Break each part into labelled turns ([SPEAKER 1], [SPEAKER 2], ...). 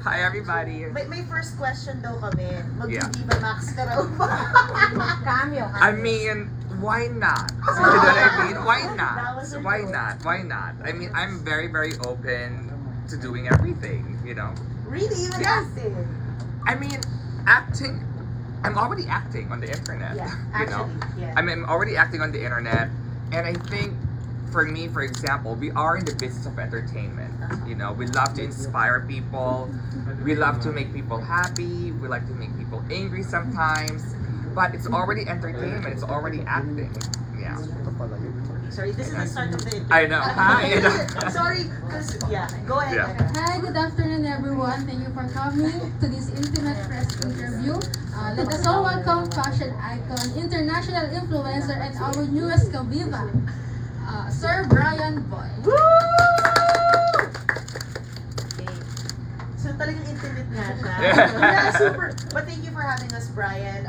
[SPEAKER 1] Hi everybody.
[SPEAKER 2] May first question daw kami.
[SPEAKER 1] Yeah.
[SPEAKER 2] Mag-Viva Max ka raw ba?
[SPEAKER 3] Cameo.
[SPEAKER 1] I mean, why not? You know what I mean? Why not?
[SPEAKER 2] That was a
[SPEAKER 1] Why
[SPEAKER 2] joke.
[SPEAKER 1] not? Why not? I mean, I'm very, very open to doing everything, you know?
[SPEAKER 2] Really? Even
[SPEAKER 1] Yeah.
[SPEAKER 2] acting?
[SPEAKER 1] I mean, acting, I'm already acting on the internet,
[SPEAKER 2] Yeah,
[SPEAKER 1] you know?
[SPEAKER 2] actually, yeah.
[SPEAKER 1] I mean, I'm already acting on the internet, and I think for me, for example, we are in the business of entertainment. You know, we love to inspire people, we love to make people happy, we like to make people angry sometimes, but it's already entertainment, it's already acting. Yeah.
[SPEAKER 2] Sorry, this is the start of the interview.
[SPEAKER 1] I know. Hi.
[SPEAKER 2] Sorry, because, yeah, go ahead.
[SPEAKER 1] Yeah.
[SPEAKER 3] Hi, good afternoon everyone. Thank you for coming to this intimate press interview. Let us all welcome fashion icon, international influencer, and our newest kaviva, Sir Bryanboy.
[SPEAKER 2] Woo! Okay. So talagang intimate nga siya. Yeah, super. But thank you for having us, Brian.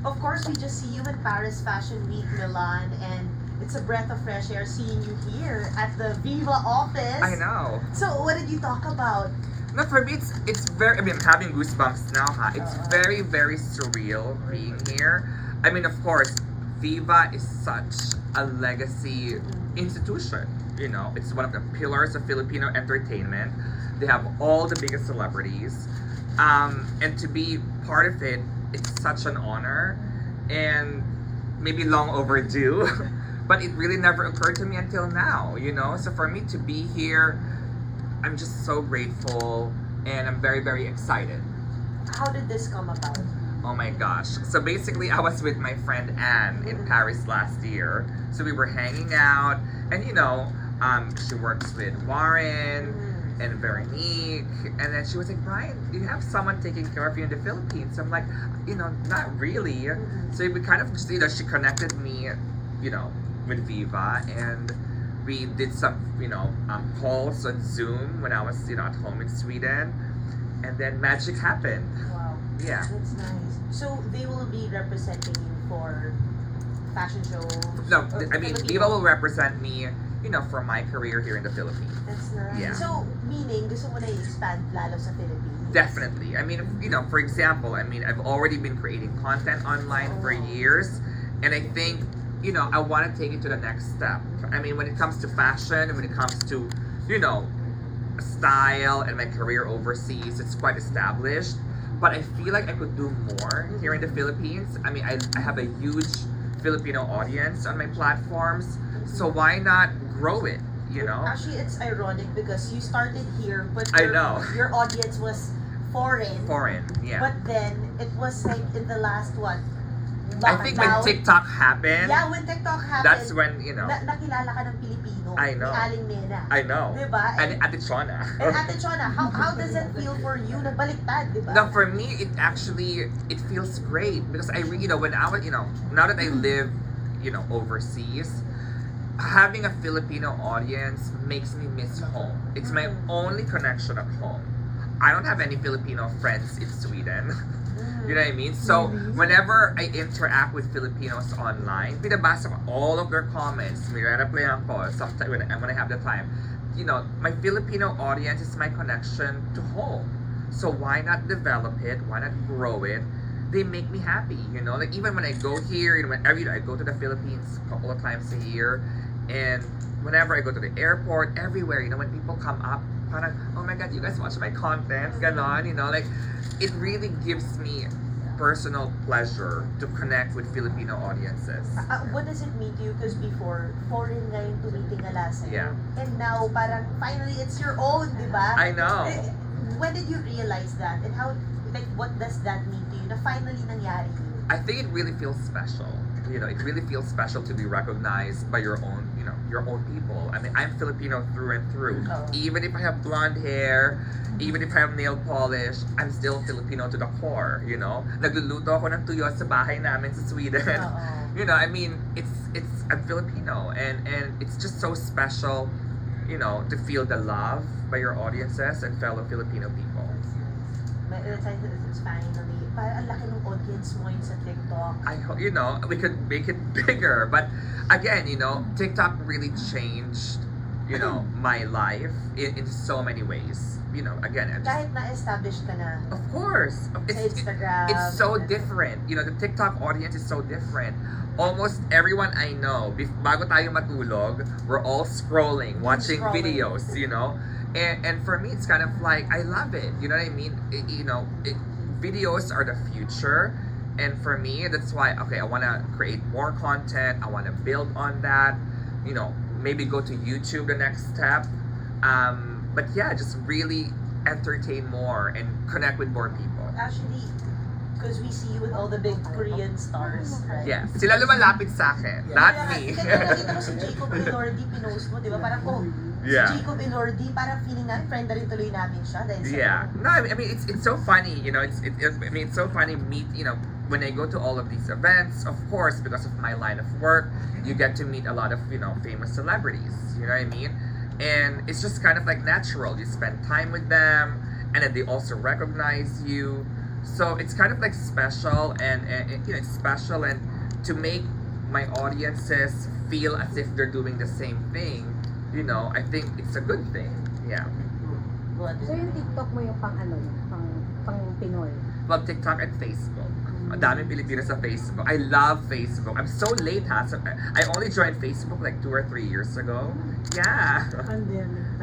[SPEAKER 2] Of course, we just see you in Paris Fashion Week, Milan, and it's a breath of fresh air seeing you here at the Viva office.
[SPEAKER 1] I know.
[SPEAKER 2] So what did you talk about?
[SPEAKER 1] No, for me, it's very, I mean, I'm having goosebumps now, huh? It's very, very surreal being here. I mean, of course, Viva is such a legacy institution. You know, it's one of the pillars of Filipino entertainment. They have all the biggest celebrities. And to be part of it, it's such an honor and maybe long overdue. But it really never occurred to me until now, you know? So for me to be here, I'm just so grateful and I'm very, very excited.
[SPEAKER 2] How did this come about?
[SPEAKER 1] Oh my gosh. So basically, I was with my friend Anne in Paris last year. So we were hanging out, and you know, she works with Warren and Veronique, and then she was like, Brian, do you have someone taking care of you in the Philippines? I'm like, you know, not really. So we kind of just, you know, she connected me, you know, with Viva, and we did some, you know, calls on Zoom when I was, you know, at home in Sweden, and then magic happened.
[SPEAKER 2] Wow.
[SPEAKER 1] Yeah.
[SPEAKER 2] That's nice. So they will be representing you for fashion shows?
[SPEAKER 1] No,
[SPEAKER 2] or
[SPEAKER 1] I mean,
[SPEAKER 2] Filipino?
[SPEAKER 1] Viva will represent me, you know, for my career here in the Philippines.
[SPEAKER 2] That's nice.
[SPEAKER 1] Yeah.
[SPEAKER 2] So, meaning, gusto mo na i-expand lalo sa Philippines?
[SPEAKER 1] Definitely. I mean, you know, for example, I mean, I've already been creating content online for years, and I think, you know, I want to take it to the next step. I mean, when it comes to fashion, and when it comes to, you know, style and my career overseas, it's quite established. But I feel like I could do more here in the Philippines. I mean, I have a huge Filipino audience on my platforms, so why not grow it, you know?
[SPEAKER 2] Actually, it's ironic because you started here, but
[SPEAKER 1] I know.
[SPEAKER 2] your audience was foreign.
[SPEAKER 1] Foreign, yeah.
[SPEAKER 2] But then, it was like in the last one.
[SPEAKER 1] I think when TikTok happened,
[SPEAKER 2] Yeah, when TikTok happened.
[SPEAKER 1] that's when, you know,
[SPEAKER 2] nakilala ka ng Pilipino.
[SPEAKER 1] I know.
[SPEAKER 2] Ni Aling Nena.
[SPEAKER 1] I know.
[SPEAKER 2] Diba?
[SPEAKER 1] And Ate Chona.
[SPEAKER 2] And Ate Chona, how does it feel for you? Nagbaliktad, diba?
[SPEAKER 1] No, for me, it feels great because you know, when I was, you know, now that I live, you know, overseas, having a Filipino audience makes me miss home. It's my only connection at home. I don't have any Filipino friends in Sweden. You know what I mean? So, whenever I interact with Filipinos online, pinabasa ko all of their comments. Nire-reply ko sometimes when I have the time. You know, my Filipino audience is my connection to home. So, why not develop it? Why not grow it? They make me happy, you know? Like, even when I go here, you know, whenever I go to the Philippines a couple of times a year, and whenever I go to the airport, everywhere, you know, when people come up, parang, oh my God, you guys watch my content, ganon, you know, like, it really gives me personal pleasure to connect with Filipino audiences.
[SPEAKER 2] What does it mean to you? Because before, foreign nga yung tumitingala sa'yo.
[SPEAKER 1] Yeah.
[SPEAKER 2] And now, parang, finally, it's your own, di ba?
[SPEAKER 1] I know.
[SPEAKER 2] When did you realize that? And how, like, what does that mean to you? Na finally nangyari yun?
[SPEAKER 1] I think it really feels special. You know, it really feels special to be recognized by your own, you know, your own people. I mean, I'm Filipino through and through.
[SPEAKER 2] Oh.
[SPEAKER 1] Even if I have blonde hair, even if I have nail polish, I'm still Filipino to the core, you know? Nagluluto ako ng tuyo sa bahay namin sa Sweden.
[SPEAKER 2] Oo.
[SPEAKER 1] You know, I mean, I'm Filipino, and it's just so special, you know, to feel the love by your audiences and fellow Filipino people.
[SPEAKER 2] It's finally, parang ang laki ng audience mo yun sa TikTok.
[SPEAKER 1] I hope, you know, we could make it bigger, but again, you know, TikTok really changed, my life in so many ways. Again,
[SPEAKER 2] Kahit na-establish ka na
[SPEAKER 1] of course,
[SPEAKER 2] sa Instagram.
[SPEAKER 1] it's so different. The TikTok audience is so different. Almost everyone I know, bago tayo matulog, we're all scrolling, watching videos, And for me, it's kind of like, I love it. You know what I mean? Videos are the future. And for me, that's why, okay, I want to create more content. I want to build on that. Maybe go to YouTube the next step. But yeah, just really entertain more and connect with more people.
[SPEAKER 2] Actually, because we see you with all the big Korean stars, right?
[SPEAKER 1] Yeah. Sila lumalapit sa akin, not me.
[SPEAKER 2] Kaya nakita ko si Jacob Elordi, pinost mo, di ba? Parang,
[SPEAKER 1] Yeah.
[SPEAKER 2] si Jacob Elordi, parang feeling namin, friend na rin tuloy namin siya. Dahil sa
[SPEAKER 1] Yeah. No, I mean, it's so funny, it's so funny when I go to all of these events, of course, because of my line of work, you get to meet a lot of, famous celebrities, you know what I mean? And it's just kind of like natural. You spend time with them, and then they also recognize you. So it's kind of like special, and it's special, and to make my audiences feel as if they're doing the same thing, I think it's a good thing. Yeah.
[SPEAKER 4] So yung TikTok mo yung pang Pinoy?
[SPEAKER 1] Well, TikTok and Facebook. Ang daming Pilipino sa Facebook. I love Facebook. I'm so late, ha? So, I only joined Facebook like 2 or 3 years ago. Yeah.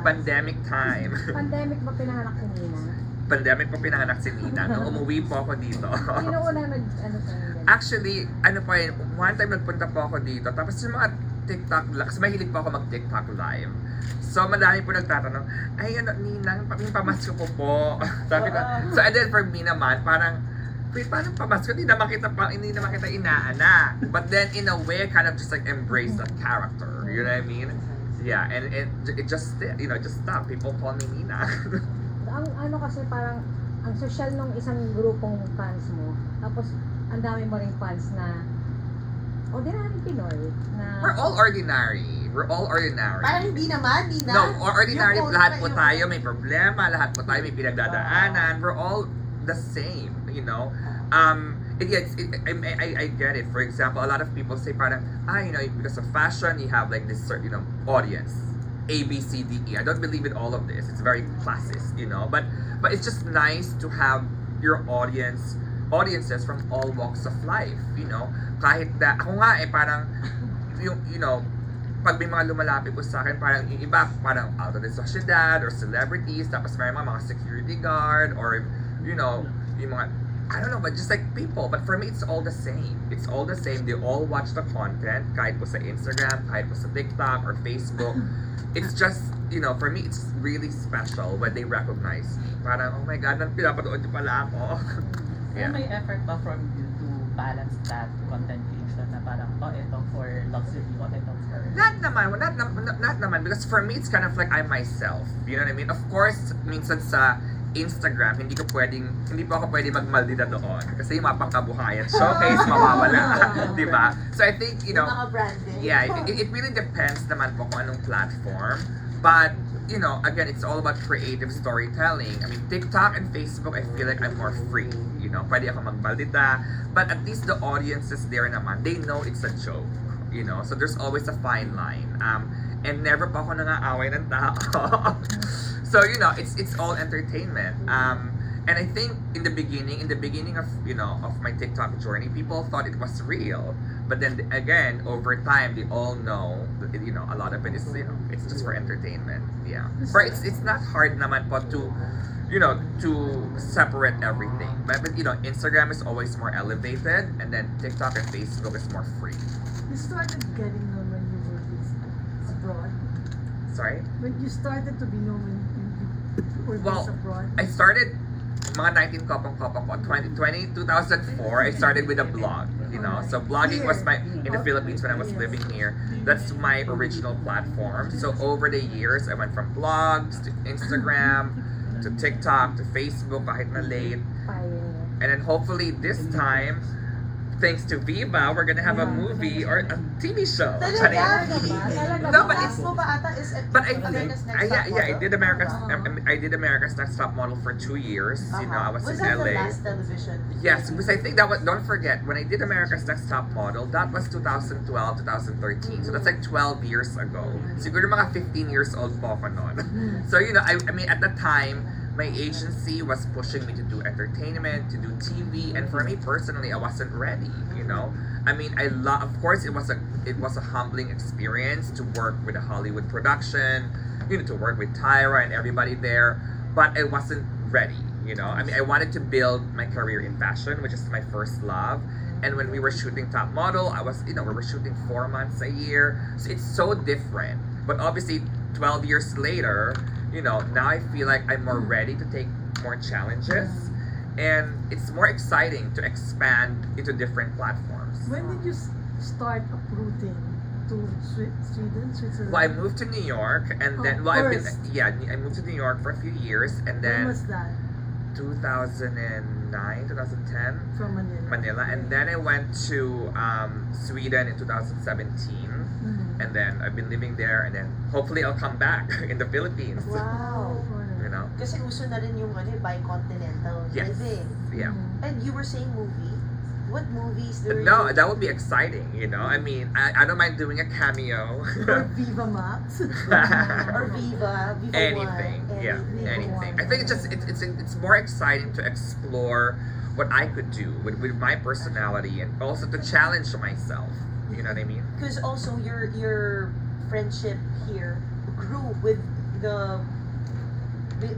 [SPEAKER 1] Pandemic time.
[SPEAKER 4] Pandemic ba pinanganak si Ninang?
[SPEAKER 1] Pandemic po pinanganak si Ninang. Nung umuwi po ako dito.
[SPEAKER 4] Sino unang sa'yo?
[SPEAKER 1] Actually, one time nagpunta po ako dito. Tapos yung mga TikTok, kasi mahilig po ako mag-TikTok live. So, madami po nagtatanong, ay, Ninang, pamasko ko po. Sabi ko, so, and then for me naman, parang, wait, paano pamasko? Hindi naman kita inaanak. But then, in a way, I kind of just like embrace that character. You know what I mean? Yeah, and it just, just stuck. People call me Ninang.
[SPEAKER 4] Ang kasi parang, ang social nung isang grupong fans mo, tapos, ang dami mo ring fans na, ordinary Pinoy, na...
[SPEAKER 1] We're all ordinary.
[SPEAKER 2] Parang hindi naman, Nina.
[SPEAKER 1] No, ordinary,
[SPEAKER 2] Yung
[SPEAKER 1] lahat po
[SPEAKER 2] yung-
[SPEAKER 1] tayo may problema, lahat po tayo may pinagdadaanan. We're all the same, I get it. For example, a lot of people say parang, because of fashion, you have like this certain, audience. A, B, C, D, E. I don't believe in all of this. It's very classist, But it's just nice to have your audiences from all walks of life, Kahit na, ako nga parang, pag may mga lumalapit po sa akin, parang yung iba, parang out of the sociedad or celebrities, tapos may mga security guard or, yung mga, I don't know, but just like people. But for me, it's all the same. It's all the same. They all watch the content, kahit po sa Instagram, kahit po sa TikTok or Facebook. It's just, for me, it's really special when they recognize me. Parang, oh my God, pinapanood niyo pala ako.
[SPEAKER 5] Yeah. May effort ba from you to balance that content creation na parang, ito for luxury, ito for...
[SPEAKER 1] Not naman, because for me, it's kind of like I'm myself. You know what I mean? Of course, minsan sa Instagram, hindi po ako pwede magmaldita doon. Kasi yung mga pangkabuhayan, showcase, mawawala. Diba? So I think,
[SPEAKER 2] Yung mga branding.
[SPEAKER 1] yeah, it really depends naman po kung anong platform. But, again, it's all about creative storytelling. I mean, TikTok and Facebook, I feel like I'm more free. Pwede ako magbaldita. But at least the audiences there naman, they know it's a joke. So there's always a fine line. And never pa ako nangaaway ng tao. So, it's all entertainment. And I think in the beginning of, of my TikTok journey, people thought it was real. But then again, over time, they all know that, a lot of it is, it's just for entertainment. Yeah. But it's not hard naman po to, to separate everything. But Instagram is always more elevated, and then TikTok and Facebook is more free.
[SPEAKER 6] You started getting known when you were abroad.
[SPEAKER 1] Sorry?
[SPEAKER 6] When you started to be known when you were
[SPEAKER 1] Well,
[SPEAKER 6] abroad.
[SPEAKER 1] I started mga 19 kopong-kopong ko. 2004, I started with a blog, So blogging was in the Philippines when I was living here. That's my original platform. So over the years, I went from blogs to Instagram, to TikTok, to Facebook, kahit na late. And then hopefully this time, thanks to Viva, we're gonna have a movie or a TV show.
[SPEAKER 2] Talaga?
[SPEAKER 1] No, but
[SPEAKER 2] Last mo ba ata is
[SPEAKER 1] But
[SPEAKER 2] America's Next Top
[SPEAKER 1] I
[SPEAKER 2] Model?
[SPEAKER 1] did America's Next Top Model for 2 years. You know, I was in
[SPEAKER 2] that
[SPEAKER 1] LA.
[SPEAKER 2] the last television?
[SPEAKER 1] Yes, because I think that was, don't forget, when I did America's Next Top Model, that was 2012, 2013. So that's like 12 years ago. Siguro mga 15 years old po ako noon. So, you know, I mean, at the time, my agency was pushing me to do entertainment, to do TV, and for me personally, I wasn't ready, you know? I mean, of course, it was a humbling experience to work with a Hollywood production, you know, to work with Tyra and everybody there, but I wasn't ready, you know? I mean, I wanted to build my career in fashion, which is my first love. And when we were shooting Top Model, we were shooting 4 months a year. So it's so different. But obviously, 12 years later, you know, now I feel like I'm more ready to take more challenges. And it's more exciting to expand into different platforms.
[SPEAKER 6] When did you start uprooting to Sweden, Switzerland?
[SPEAKER 1] Well, I moved to New York, and then, I moved to New York for a few years, and
[SPEAKER 6] When
[SPEAKER 1] then
[SPEAKER 6] was that?
[SPEAKER 1] 2009, 2010.
[SPEAKER 6] From Manila.
[SPEAKER 1] Manila, and then I went to Sweden in 2017, and then I've been living there, and then hopefully I'll come back in the Philippines.
[SPEAKER 2] Wow.
[SPEAKER 1] You know?
[SPEAKER 2] Kasi uso na rin yung bicontinental
[SPEAKER 1] Yes.
[SPEAKER 2] living.
[SPEAKER 1] Yeah.
[SPEAKER 2] And you were saying movie? What movies do
[SPEAKER 1] No, that would be exciting. You know, I mean, I don't mind doing a cameo.
[SPEAKER 6] Or Viva Max.
[SPEAKER 2] Or Viva
[SPEAKER 1] Anything,
[SPEAKER 2] One,
[SPEAKER 1] yeah,
[SPEAKER 2] Viva
[SPEAKER 1] anything.
[SPEAKER 2] One.
[SPEAKER 1] I think it's more exciting to explore what I could do with my personality, and also to challenge myself. You know what I mean?
[SPEAKER 2] Because also your friendship here grew with the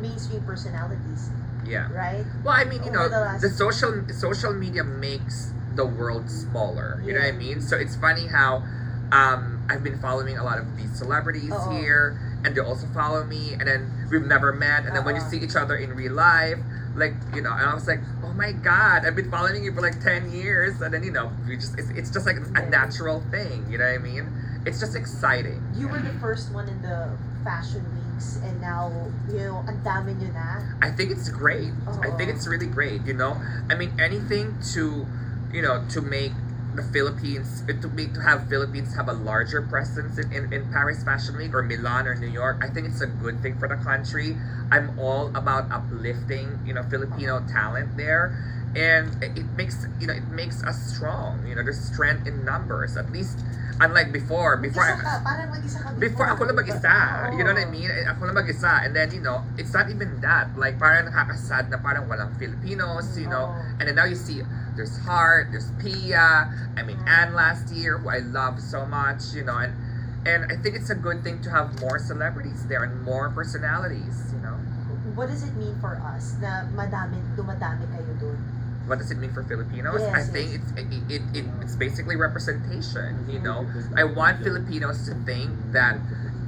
[SPEAKER 2] mainstream personalities,
[SPEAKER 1] Yeah.
[SPEAKER 2] right?
[SPEAKER 1] Well, I mean, you know,
[SPEAKER 2] Over the last-
[SPEAKER 1] the social media makes the world smaller. You know what I mean? So it's funny how I've been following a lot of these celebrities
[SPEAKER 2] Oo.
[SPEAKER 1] here, and they also follow me, and then we've never met, and then when you see each other in real life, like, you know, and I was like, oh my god, I've been following you for like 10 years, and then, you know, it's just like a natural thing. You know what I mean? It's just exciting.
[SPEAKER 2] You were the first one in the fashion weeks, and now, you know, ang dami nyo na.
[SPEAKER 1] I think it's great. I think it's really great, you know? I mean, anything to, you know, to make the Philippines, to have Philippines have a larger presence in Paris Fashion Week or Milan or New York, I think it's a good thing for the country. I'm all about uplifting, you know, Filipino talent there. And it makes us strong. You know, there's strength in numbers. At least, unlike before
[SPEAKER 2] Parang mag-isa ka
[SPEAKER 1] before ako lang mag-isa. You know what I
[SPEAKER 2] Oo.
[SPEAKER 1] mean? Ako lang mag-isa. And then, you know, it's not even that. Like, parang nakakasad na parang walang Filipinos, you know.
[SPEAKER 2] Oo.
[SPEAKER 1] And then now you see, there's Heart, there's Pia, I mean, Anne last year, who I love so much, you know. And I think it's a good thing to have more celebrities there and more personalities, you know.
[SPEAKER 2] What does it mean for us na dumadami kayo doon?
[SPEAKER 1] What does it mean for Filipinos?
[SPEAKER 2] Yes,
[SPEAKER 1] I think it's basically representation, you know. I want Filipinos to think that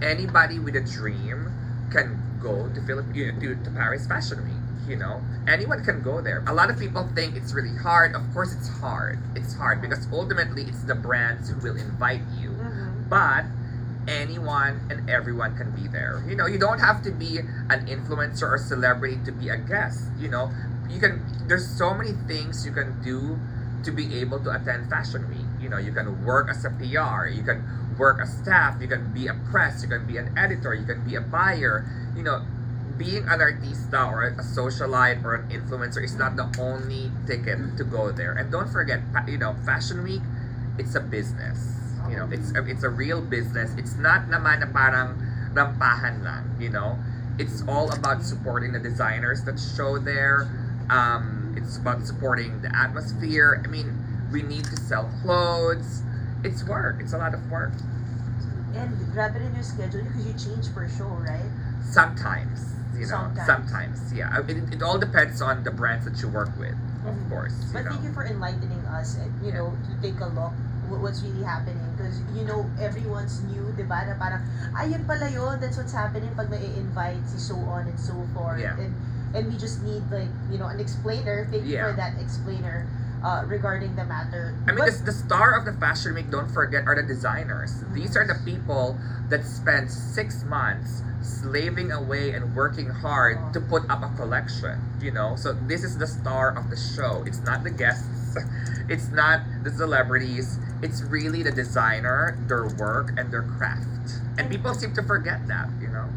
[SPEAKER 1] anybody with a dream can go to to Paris Fashion Week, you know. Anyone can go there. A lot of people think it's really hard. Of course it's hard. It's hard because ultimately it's the brands who will invite you. But anyone and everyone can be there. You know, you don't have to be an influencer or celebrity to be a guest, you know. There's so many things you can do to be able to attend Fashion Week. You know, you can work as a PR, you can work as staff, you can be a press, you can be an editor, you can be a buyer. You know, being an artista or a socialite or an influencer is not the only ticket to go there. And don't forget, you know, Fashion Week, it's a business. You know, it's a real business. It's not naman na parang rampahan lang, you know. It's all about supporting the designers that show there. It's about supporting the atmosphere. I mean, we need to sell clothes. It's work. It's a lot of work.
[SPEAKER 2] And grabe rin yung schedule because you change per show, right?
[SPEAKER 1] Sometimes, you know.
[SPEAKER 2] Sometimes.
[SPEAKER 1] Yeah. It all depends on the brands that you work with, of course.
[SPEAKER 2] But thank you for enlightening us and, you know, to take a look what's really happening because, you know, everyone's new, diba? Na parang, ayun pala yun, that's what's happening pag may invite si so on and so forth.
[SPEAKER 1] Yeah.
[SPEAKER 2] And we just need, like, you know, an explainer. Thank you for that explainer regarding the matter.
[SPEAKER 1] I mean,
[SPEAKER 2] But-
[SPEAKER 1] the star of the Fashion Week, don't forget, are the designers. These are the people that spend 6 months slaving away and working hard to put up a collection, you know? So this is the star of the show. It's not the guests. It's not the celebrities. It's really the designer, their work, and their craft. And people seem to forget that, you know?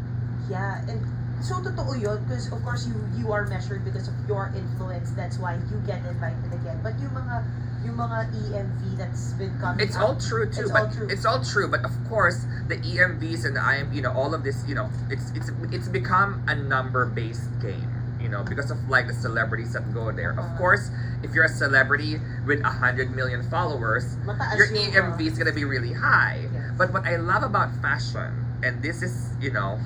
[SPEAKER 2] Yeah, and so totoo yun, because of course you are measured because of your influence. That's why you get invited again. But yung mga EMV that's been coming
[SPEAKER 1] It's
[SPEAKER 2] up,
[SPEAKER 1] all true too,
[SPEAKER 2] it's
[SPEAKER 1] but
[SPEAKER 2] all true.
[SPEAKER 1] it's all true. But of course, the EMVs and the you know, all of this, you know, it's become a number-based game, you know, because of like the celebrities that go there. Of course, if you're a celebrity with 100 million followers,
[SPEAKER 2] Mataas
[SPEAKER 1] your
[SPEAKER 2] yung,
[SPEAKER 1] EMV is gonna be really high.
[SPEAKER 2] Yes.
[SPEAKER 1] But what I love about fashion, and this is, you know,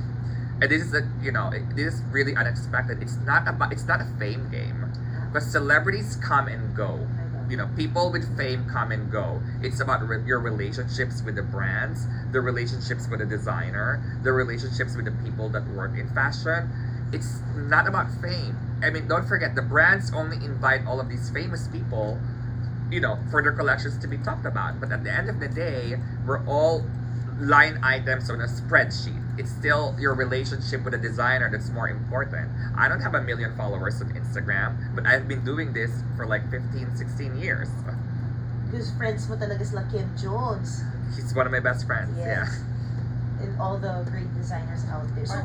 [SPEAKER 1] and this is a, you know, this is really unexpected. It's not a fame game, because celebrities come and go. You know, people with fame come and go. It's about your relationships with the brands, the relationships with the designer, the relationships with the people that work in fashion. It's not about fame. I mean, don't forget, the brands only invite all of these famous people, you know, for their collections to be talked about. But at the end of the day, we're all line items on a spreadsheet. It's still your relationship with a designer that's more important. I don't have 1 million followers on Instagram, but I've been doing this for like 15, 16 years.
[SPEAKER 2] Because friends mo talaga sila Kim Jones.
[SPEAKER 1] He's one of my best friends,
[SPEAKER 2] Yes. And all the great designers out there. So,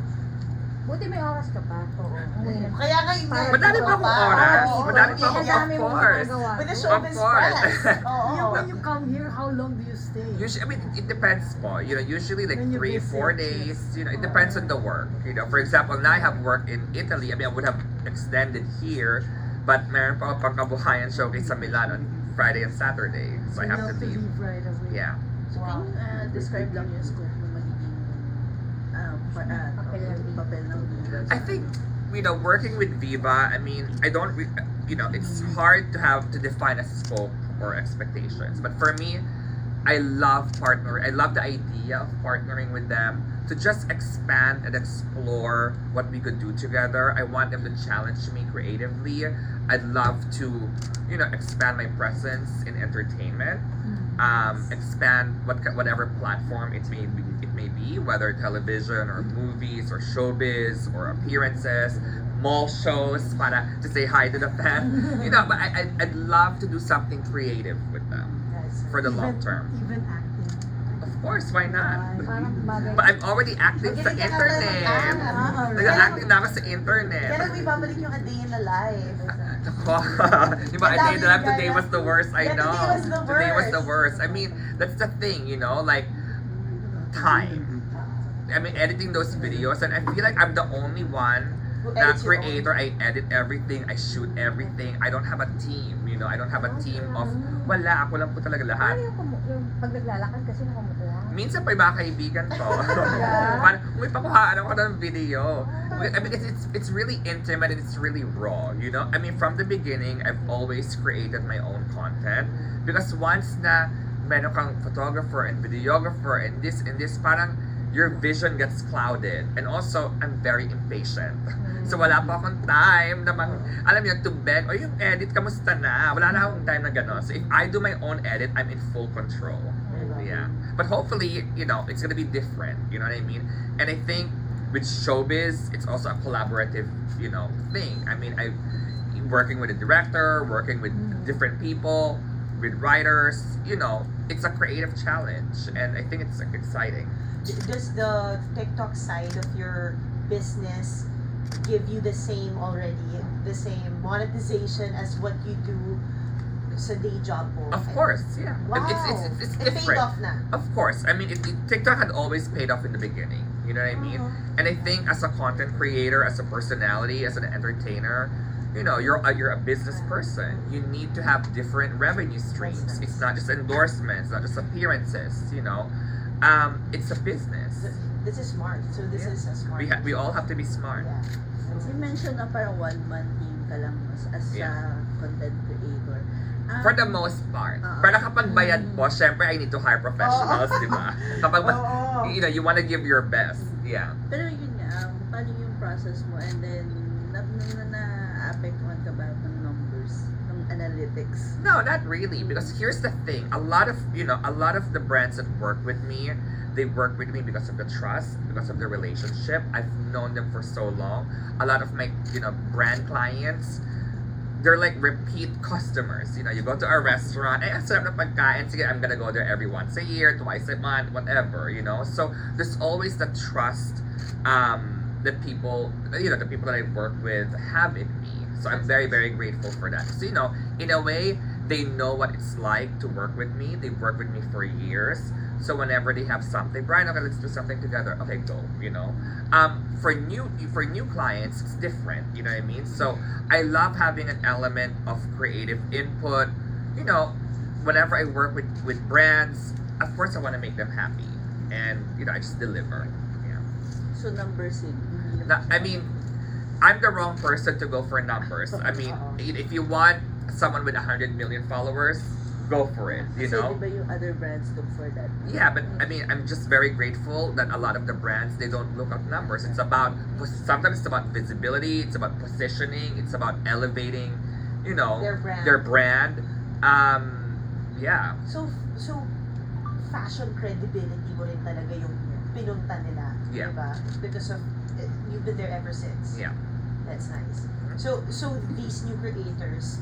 [SPEAKER 4] Buti may oras ka pa. Oo. Ngayon.
[SPEAKER 2] kaya nga yung
[SPEAKER 1] Madami pa akong oras.
[SPEAKER 2] Oo,
[SPEAKER 1] Madami pa
[SPEAKER 2] oo,
[SPEAKER 1] akong,
[SPEAKER 2] yeah.
[SPEAKER 1] of course.
[SPEAKER 2] With the
[SPEAKER 1] Of
[SPEAKER 2] showbiz
[SPEAKER 1] course.
[SPEAKER 2] press. Oo.
[SPEAKER 6] Yeah, when you come here, how long do you stay?
[SPEAKER 1] Usually, I mean, it depends po. You know, usually like
[SPEAKER 6] When you
[SPEAKER 1] 3-4
[SPEAKER 6] visit,
[SPEAKER 1] days. You know, it depends on the work. You know, for example, now I have work in Italy. I mean, I would have extended here, but meron pa akong pangkabuhayan showcase sa Milan on Friday and Saturday. So I have to leave.
[SPEAKER 6] right away.
[SPEAKER 1] Yeah.
[SPEAKER 7] So, can you describe lang yung scope ng magiging papel ng Viva?
[SPEAKER 1] I think, you know, working with Viva, I mean, I don't, you know, it's hard to define a scope or expectations. But for me, I love the idea of partnering with them to just expand and explore what we could do together. I want them to challenge me creatively. I'd love to, you know, expand my presence in entertainment. Expand whatever platform it may be, whether television or movies or showbiz or appearances, mall shows, para to say hi to the fan. You know, but I'd love to do something creative with them for the long term.
[SPEAKER 6] Even acting.
[SPEAKER 1] Of course, why not?
[SPEAKER 4] Parang bagay.
[SPEAKER 1] But I'm already acting sa
[SPEAKER 2] Magaling ka na
[SPEAKER 1] internet.
[SPEAKER 2] mag-act.
[SPEAKER 1] Nag-acting na ako sa internet.
[SPEAKER 2] Kailan mo ibabalik yung A Day in the Life?
[SPEAKER 1] Ako. Di ba, I did that. Today was the worst. I
[SPEAKER 2] Yeah,
[SPEAKER 1] know.
[SPEAKER 2] today was the worst.
[SPEAKER 1] I mean, that's the thing, you know, like time. I mean, editing those videos, and I feel like I'm the only one
[SPEAKER 2] Who
[SPEAKER 1] na
[SPEAKER 2] edits your own?
[SPEAKER 1] creator. I edit everything. I shoot everything. I don't have a team, you know. I don't have a team of wala. Ako lang po talaga lahat.
[SPEAKER 4] Paano yung pag naglalakad kasi nakumukuha?
[SPEAKER 1] Minsan pa yung mga kaibigan ko. Parang, may pakuhaan ako ng video. I mean, it's really intimate and it's really raw, you know? I mean, from the beginning, I've always created my own content. Because once na meron kang photographer and videographer and this, parang your vision gets clouded. And also, I'm very impatient. So wala pa akong time na alam niyo, to beg, o yung edit, kamusta na? Wala na akong time na gano'n. So if I do my own edit, I'm in full control. Yeah. But hopefully, you know, it's gonna be different. You know what I mean? And I think with showbiz, it's also a collaborative, you know, thing. I mean, I'm working with a director, working with different people, with writers. You know, it's a creative challenge, and I think it's exciting.
[SPEAKER 2] Does the TikTok side of your business give you the same monetization as what you do sa day job mo?
[SPEAKER 1] Of course, yeah.
[SPEAKER 2] Wow.
[SPEAKER 1] It's
[SPEAKER 2] It paid
[SPEAKER 1] different.
[SPEAKER 2] off na.
[SPEAKER 1] Of course. I mean, TikTok had always paid off in the beginning. You know what I mean? And I think as a content creator, as a personality, as an entertainer, you know, you're a business person. You need to have different revenue streams. It's not just endorsements, not just appearances. You know, it's a business.
[SPEAKER 2] This is smart. So this is a smart.
[SPEAKER 1] We all have to be smart.
[SPEAKER 2] Yeah.
[SPEAKER 7] You mentioned na parang one-man team ka lang as
[SPEAKER 1] Yeah.
[SPEAKER 7] a content creator.
[SPEAKER 1] For the most part. Pero kapag bayad po, syempre I need to hire professionals, di ba? Kapag, you know, you want to give your best. Yeah.
[SPEAKER 7] Pero yun nga, paano yung process mo and then na-apektuhan ka ba ng numbers, ng analytics?
[SPEAKER 1] No, not really. Because here's the thing: a lot of the brands that work with me, they work with me because of the trust, because of the relationship. I've known them for so long. A lot of my, you know, brand clients, they're like repeat customers. You know, you go to a restaurant, ang sarap na pagkain, sige, I'm gonna go there every once a year, twice a month, whatever, you know. So there's always the trust that people, you know, the people that I work with have in me. So I'm very, very grateful for that. So, you know, in a way, they know what it's like to work with me. They've worked with me for years. So whenever they have something, Brian, okay, let's do something together. Okay, go, you know. For new clients, it's different, you know what I mean? So I love having an element of creative input. You know, whenever I work with brands, of course I want to make them happy. And, you know, I just deliver. Yeah.
[SPEAKER 7] So numbers yun.
[SPEAKER 1] I mean, I'm the wrong person to go for numbers. I mean, if you want someone with 100 million followers, go for it, you
[SPEAKER 7] So
[SPEAKER 1] know?
[SPEAKER 7] diba yung other brands look for that?
[SPEAKER 1] Yeah, but I mean, I'm just very grateful that a lot of the brands, they don't look at numbers. It's about, sometimes it's about visibility, it's about positioning, it's about elevating, you know,
[SPEAKER 2] Their brand.
[SPEAKER 1] Yeah.
[SPEAKER 2] So fashion credibility mo rin talaga yung pinunta nila,
[SPEAKER 1] Yeah.
[SPEAKER 2] diba? Because of you've been there ever since.
[SPEAKER 1] Yeah.
[SPEAKER 2] That's nice. So these new creators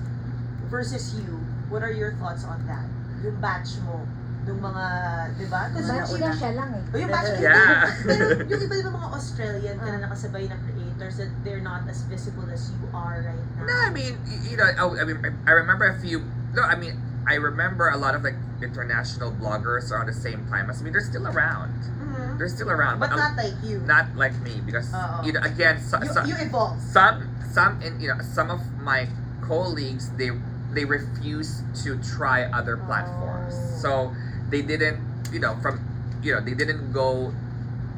[SPEAKER 2] versus you, what are your thoughts on that? Yung batch mo, yung mga, diba? Kasi
[SPEAKER 4] Batch
[SPEAKER 2] yung
[SPEAKER 4] na siya lang eh.
[SPEAKER 2] Oh, yung batch
[SPEAKER 1] Yeah.
[SPEAKER 2] Pero yung iba mga Australian ka na nakasabay na creators that they're not as visible as you are right now.
[SPEAKER 1] No, I mean, you know, I remember a few, no, I mean, I remember a lot of like international bloggers around the same time as me. They're still around.
[SPEAKER 2] Mhm.
[SPEAKER 1] They're still around.
[SPEAKER 2] But not like you.
[SPEAKER 1] Not like me, because,
[SPEAKER 2] Oo.
[SPEAKER 1] you know, again,
[SPEAKER 2] You evolved.
[SPEAKER 1] some you know, some of my colleagues, they refuse to try other platforms.
[SPEAKER 2] Oh.
[SPEAKER 1] So they didn't, you know, they didn't go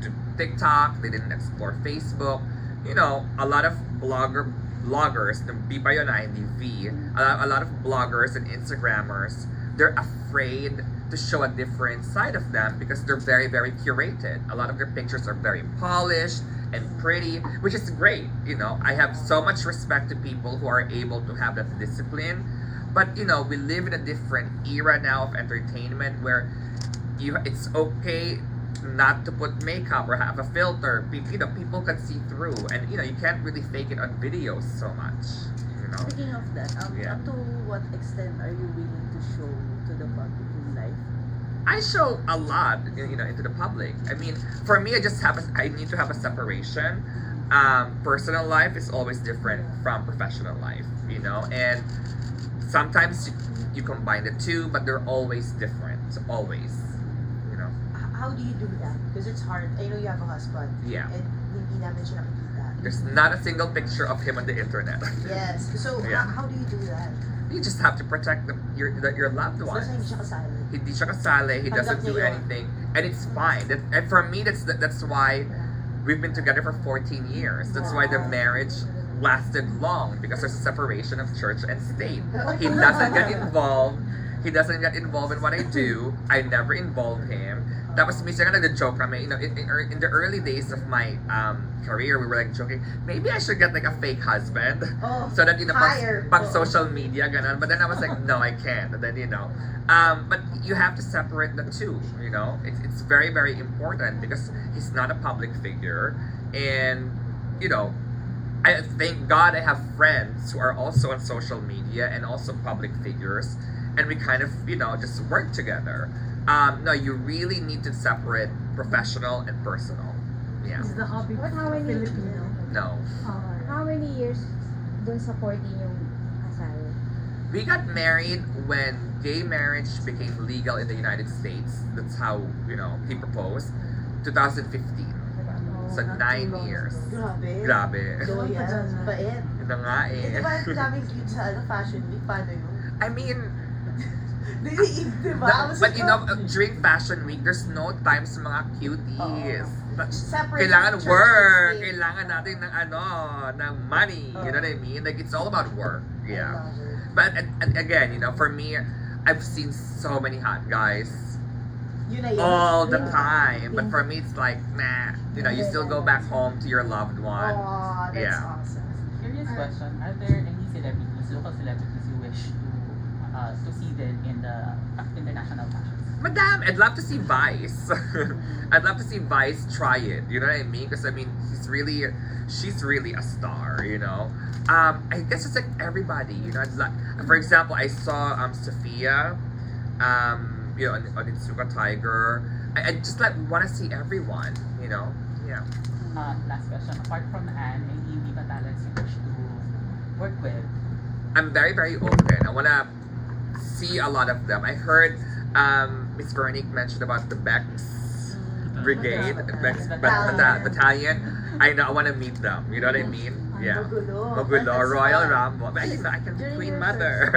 [SPEAKER 1] to TikTok, they didn't explore Facebook. You know, a lot of bloggers, the B pa yun hindi V, a lot of bloggers and Instagrammers, they're afraid to show a different side of them because they're very, very curated. A lot of their pictures are very polished and pretty, which is great. You know, I have so much respect to people who are able to have that discipline. But, you know, we live in a different era now of entertainment where it's okay not to put makeup or have a filter. You know, people can see through, and, you know, you can't really fake it on videos so much. You know?
[SPEAKER 7] Speaking of that,
[SPEAKER 1] Yeah.
[SPEAKER 7] up to what extent are you willing to show to the public in life?
[SPEAKER 1] I show a lot, you know, into the public. I mean, for me, I need to have a separation. Personal life is always different from professional life, you know, and sometimes you combine the two, but they're always different, always, you know.
[SPEAKER 2] How do you do that? Because it's hard. I know you have a husband.
[SPEAKER 1] Yeah.
[SPEAKER 2] And hindi namin siya nakikita.
[SPEAKER 1] There's not a single picture of him on the internet.
[SPEAKER 2] Yes. So
[SPEAKER 1] Yeah.
[SPEAKER 2] how do you do that?
[SPEAKER 1] You just have to protect your loved ones.
[SPEAKER 2] Kasi hindi siya kasali.
[SPEAKER 1] Hindi siya kasali, he doesn't do
[SPEAKER 2] Tanggap niya yun.
[SPEAKER 1] anything, and it's fine. And for me, that's why we've been together for 14 years. That's why the marriage lasted long, because there's a separation of church and state. He doesn't get involved. He doesn't get involved in what I do. I never involve him. Tapos minsan nga nag-joke kami, you know, in the early days of my career, we were like joking, maybe I should get like a fake husband.
[SPEAKER 2] Oh,
[SPEAKER 1] So that, you know,
[SPEAKER 2] hire.
[SPEAKER 1] pang social media, ganun. But then I was like, no, I can't. And then, you know, but you have to separate the two, you know. It's very, very important because he's not a public figure. And, you know, I thank God I have friends who are also on social media and also public figures. And we kind of, you know, just work together. No, you really need to separate professional and personal. Yeah.
[SPEAKER 6] Is the hobby
[SPEAKER 4] But how many,
[SPEAKER 6] Filipino?
[SPEAKER 1] No.
[SPEAKER 4] how many years dun sa 14 yung kasal?
[SPEAKER 1] We got married when gay marriage became legal in the United States. That's how, you know, he proposed. 2015. So 9 years.
[SPEAKER 2] Grabe.
[SPEAKER 1] Grabe.
[SPEAKER 2] Loyal. Bait.
[SPEAKER 1] Yun na nga
[SPEAKER 2] Eh, di
[SPEAKER 1] eh.
[SPEAKER 2] ba daming cute sa Fashion Week? Paano yun?
[SPEAKER 1] I mean,
[SPEAKER 2] Di ba?
[SPEAKER 1] but you know, during Fashion Week, there's no time sa mga cuties.
[SPEAKER 2] Separate
[SPEAKER 1] Kailangan
[SPEAKER 2] church
[SPEAKER 1] work.
[SPEAKER 2] and state.
[SPEAKER 1] Kailangan natin ng ng money. You know what I mean? Like, it's all about work. Yeah.
[SPEAKER 2] I love it.
[SPEAKER 1] But and again, you know, for me, I've seen so many hot guys
[SPEAKER 2] Yun na yun.
[SPEAKER 1] all the time. But for me, it's like, nah. You know, you still go back home to your loved one.
[SPEAKER 2] Aw, that's
[SPEAKER 1] Yeah.
[SPEAKER 2] awesome.
[SPEAKER 5] Curious question, are there any celebrities, local celebrities you wish to see them in the international fashions?
[SPEAKER 1] Madam, I'd love to see Vice. I'd love to see Vice try it. You know what I mean? Because I mean, she's really a star. You know. I guess it's like everybody. You know, for example, I saw Sophia, you know, on Itsuka Tiger. I just like want to see everyone. You know. Yeah.
[SPEAKER 5] Last question. Apart from Anne, any Viva talents you wish to work with?
[SPEAKER 1] I'm very, very open. I want to see a lot of them. I heard Miss Veronique mentioned about the Bex Brigade, Bex Battalion. I know, I want to meet them. You know what I mean? Yeah. Magulo, Royal Rumble. But I can be Queen Mother.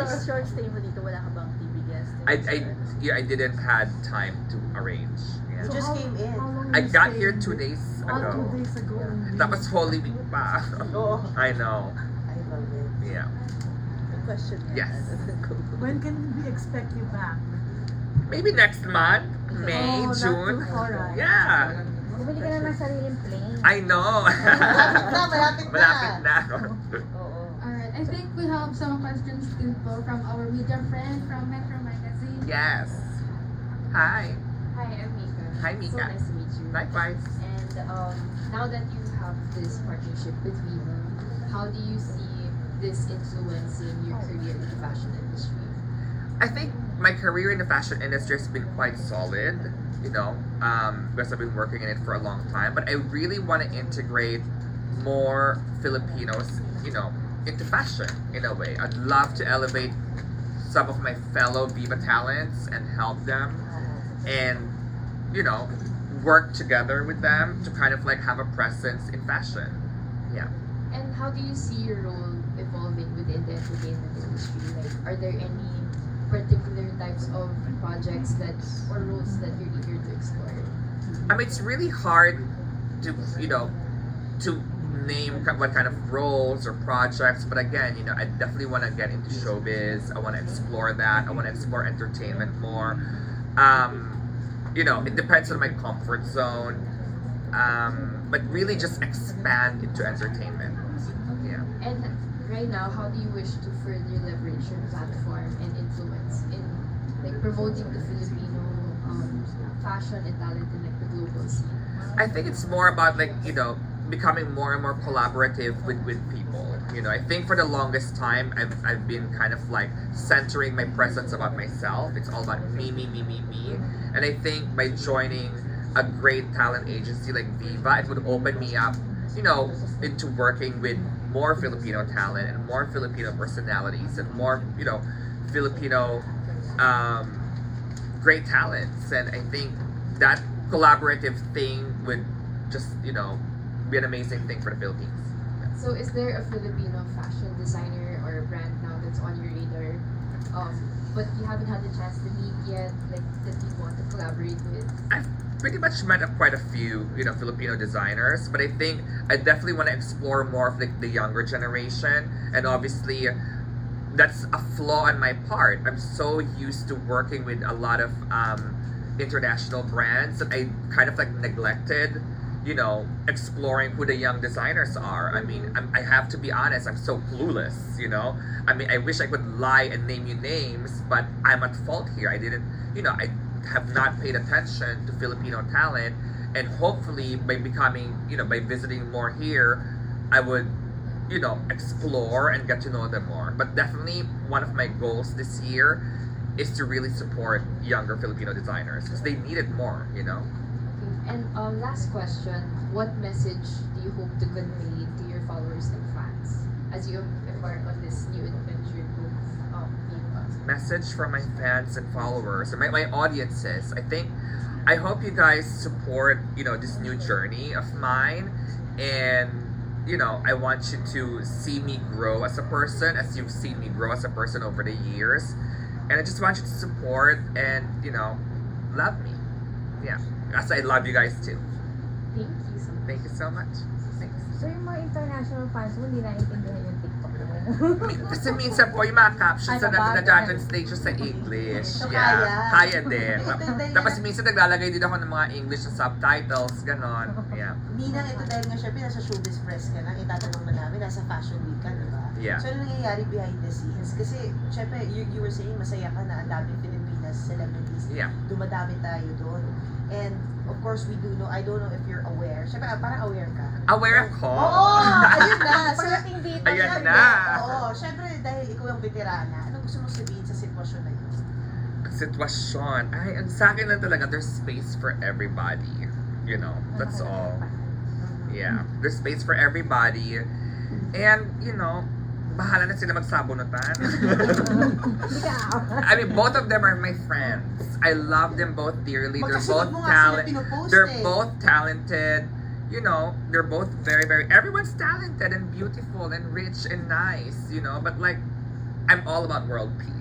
[SPEAKER 7] This short stay mo dito, wala ka bang TV guest?
[SPEAKER 1] I didn't had time to arrange.
[SPEAKER 2] You
[SPEAKER 1] Yeah.
[SPEAKER 2] just came in.
[SPEAKER 1] I got here 2 days ago.
[SPEAKER 6] 2 days ago.
[SPEAKER 1] That was Holy Week pa.
[SPEAKER 2] Oh,
[SPEAKER 1] I know.
[SPEAKER 2] I love it.
[SPEAKER 1] Yeah.
[SPEAKER 7] The question.
[SPEAKER 1] Yes.
[SPEAKER 6] When can we expect you back?
[SPEAKER 1] Maybe next month, May,
[SPEAKER 6] Oh, not
[SPEAKER 1] June.
[SPEAKER 6] too far, right?
[SPEAKER 1] Yeah.
[SPEAKER 4] Bumili ka na ng sariling plane.
[SPEAKER 1] I know.
[SPEAKER 2] Malapit na.
[SPEAKER 1] Malapit na.
[SPEAKER 2] Oo.
[SPEAKER 3] Alright, I think we have some questions still po from our media friend from Metro Magazine.
[SPEAKER 1] Yes. Hi.
[SPEAKER 8] Hi, I'm Mika.
[SPEAKER 1] Hi, Mika.
[SPEAKER 8] So nice to meet you.
[SPEAKER 1] Likewise.
[SPEAKER 8] And now that you have this partnership with Viva, how do you see this influencing your career in the fashion industry?
[SPEAKER 1] I think my career in the fashion industry has been quite solid, you know, because I've been working in it for a long time. But I really want to integrate more Filipinos, you know, into fashion in a way. I'd love to elevate some of my fellow Viva talents and help them and, you know, work together with them to kind of like have a presence in fashion. Yeah.
[SPEAKER 8] And how do you see your role evolving within the entertainment industry? Like, are there any particular types of projects or roles that you're eager to explore?
[SPEAKER 1] I mean, it's really hard to, you know, to name what kind of roles or projects, but again, you know, I definitely want to get into showbiz. I want to explore that. I want to explore entertainment more. You know, it depends on my comfort zone, but really just expand into entertainment. Yeah.
[SPEAKER 8] And right now, how do you wish to further leverage your platform and influence in like promoting the Filipino fashion and talent in like the global scene?
[SPEAKER 1] I think it's more about like, you know, becoming more and more collaborative with people. You know, I think for the longest time I've been kind of like centering my presence about myself. It's all about me. And I think by joining a great talent agency like Viva, it would open me up, you know, into working with more Filipino talent and more Filipino personalities and more, you know, Filipino great talents. And I think that collaborative thing would just, you know, be an amazing thing for the Philippines.
[SPEAKER 8] So is there a Filipino fashion designer or brand now that's on your radar, but you haven't had the chance to meet yet, like that you want to collaborate with?
[SPEAKER 1] I've pretty much met quite a few, you know, Filipino designers, but I think I definitely want to explore more of like the younger generation, and obviously that's a flaw on my part. I'm so used to working with a lot of international brands that I kind of like neglected, you know, exploring who the young designers are. I mean, I have to be honest, I'm so clueless, you know? I mean, I wish I could lie and name you names, but I'm at fault here. I didn't, you know, I have not paid attention to Filipino talent, and hopefully by becoming, you know, by visiting more here, I would, you know, explore and get to know them more. But definitely one of my goals this year is to really support younger Filipino designers because they need it more, you know?
[SPEAKER 8] And last question, what message do you hope to convey to your followers and fans as you embark on this new adventure with Viva?
[SPEAKER 1] Message from my fans and followers and my audiences. I hope you guys support, you know, this new journey of mine, and you know, I want you to see me grow as a person as you've seen me grow as a person over the years, and I just want you to support and, you know, love me. Yeah. As I love you guys too.
[SPEAKER 8] Thank you so much.
[SPEAKER 1] Thank you so much. Thanks.
[SPEAKER 4] So yung mga international fans mo, hindi naiintindihan yung TikTok mo.
[SPEAKER 1] Kasi minsan po yung mga captions
[SPEAKER 4] Ay,
[SPEAKER 1] na
[SPEAKER 4] sabagay.
[SPEAKER 1] na-translate siya sa English.
[SPEAKER 2] So,
[SPEAKER 1] Yeah.
[SPEAKER 2] kaya.
[SPEAKER 1] Kaya din. Tapos minsan naglalagay din ako ng mga English na subtitles, ganon. Yeah.
[SPEAKER 2] Ninang, ito dahil nga syempre nasa showbiz press ka na, itatanong na namin, nasa fashion week ka, di ba?
[SPEAKER 1] Yeah.
[SPEAKER 2] So ano nangyayari behind the scenes? Kasi syempre, you were saying masaya ka na ang daming Filipina as celebrities.
[SPEAKER 1] Yeah.
[SPEAKER 2] Dumadami tayo doon. And of course, we do know, I don't know if you're aware. Siyempre, parang aware ka.
[SPEAKER 1] Aware ako.
[SPEAKER 2] Oo! Ayun na!
[SPEAKER 4] Pagdating dito,
[SPEAKER 1] Ayan
[SPEAKER 4] syempre,
[SPEAKER 1] na.
[SPEAKER 2] Oo, syempre dahil ikaw yung veterana, anong gusto mo sabihin sa sitwasyon na yun?
[SPEAKER 1] Sitwasyon. Ay, ang sa akin lang talaga, there's space for everybody. You know, that's all. Yeah. There's space for everybody. And, you know, bahala na sila magsabunutan.
[SPEAKER 4] Hindi ka
[SPEAKER 1] I mean, both of them are my friends. I love them both dearly. They're both
[SPEAKER 2] Magkasunod mo nga sila
[SPEAKER 1] talented.
[SPEAKER 2] pinupost
[SPEAKER 1] They're
[SPEAKER 2] eh.
[SPEAKER 1] both talented. You know, they're both very, very. Everyone's talented and beautiful and rich and nice. You know, but like, I'm all about world peace.